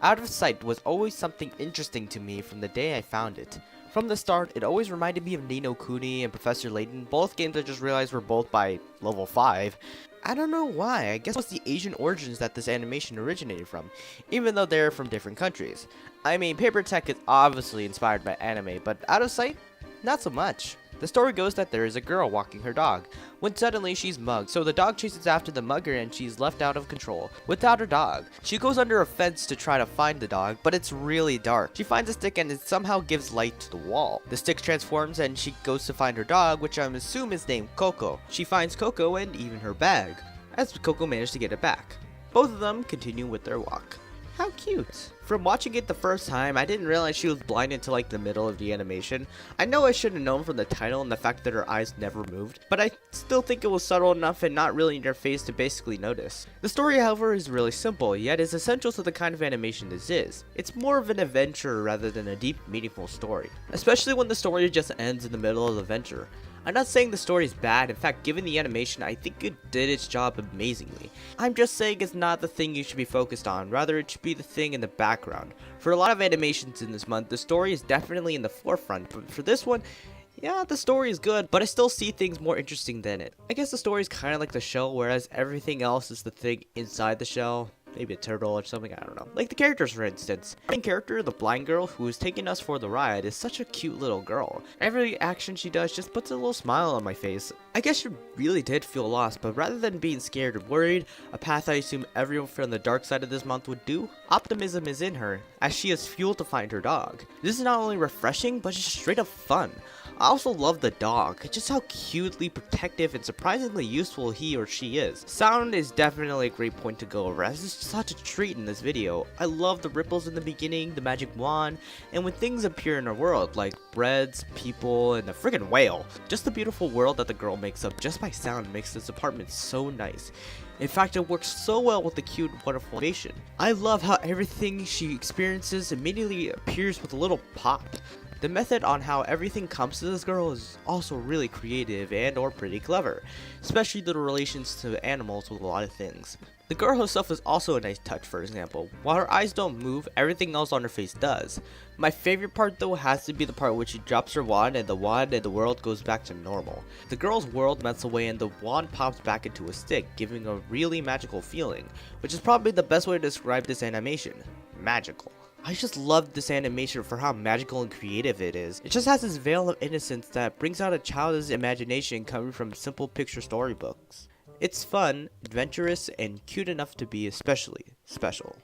Out of Sight was always something interesting to me from the day I found it. From the start, it always reminded me of Ni no Kuni and Professor Layton, both games I just realized were both by level 5. I don't know why, I guess it was the Asian origins that this animation originated from, even though they're from different countries. I mean, Paper Tech is obviously inspired by anime, but Out of Sight? Not so much. The story goes that there is a girl walking her dog, when suddenly she's mugged, so the dog chases after the mugger and she's left out of control, without her dog. She goes under a fence to try to find the dog, but it's really dark. She finds a stick and it somehow gives light to the wall. The stick transforms and she goes to find her dog, which I'm assuming is named Coco. She finds Coco and even her bag, as Coco managed to get it back. Both of them continue with their walk. How cute. From watching it the first time, I didn't realize she was blind until like the middle of the animation. I know I should have known from the title and the fact that her eyes never moved, but I still think it was subtle enough and not really in your face to basically notice. The story, however, is really simple, yet is essential to the kind of animation this is. It's more of an adventure rather than a deep, meaningful story, especially when the story just ends in the middle of the adventure. I'm not saying the story is bad, in fact given the animation I think it did its job amazingly. I'm just saying it's not the thing you should be focused on, rather it should be the thing in the background. For a lot of animations in this month, the story is definitely in the forefront, but for this one, yeah, the story is good, but I still see things more interesting than it. I guess the story is kind of like the shell, whereas everything else is the thing inside the shell. Maybe a turtle or something, I don't know. Like the characters, for instance. The main character, the blind girl who is taking us for the ride, is such a cute little girl. Every action she does just puts a little smile on my face. I guess she really did feel lost, but rather than being scared or worried, a path I assume everyone from the dark side of this month would do, optimism is in her, as she is fuel to find her dog. This is not only refreshing, but just straight up fun. I also love the dog, just how cutely protective and surprisingly useful he or she is. Sound is definitely a great point to go over, as it's such a treat in this video. I love the ripples in the beginning, the magic wand, and when things appear in our world, like breads, people, and the friggin' whale. Just the beautiful world that the girl makes up just by sound makes this apartment so nice. In fact, it works so well with the cute, wonderful animation. I love how everything she experiences immediately appears with a little pop. The method on how everything comes to this girl is also really creative and or pretty clever, especially the relations to animals with a lot of things. The girl herself is also a nice touch, for example. While her eyes don't move, everything else on her face does. My favorite part though has to be the part where she drops her wand and the world goes back to normal. The girl's world melts away and the wand pops back into a stick, giving a really magical feeling, which is probably the best way to describe this animation. Magical. I just love this animation for how magical and creative it is. It just has this veil of innocence that brings out a child's imagination coming from simple picture storybooks. It's fun, adventurous, and cute enough to be especially special.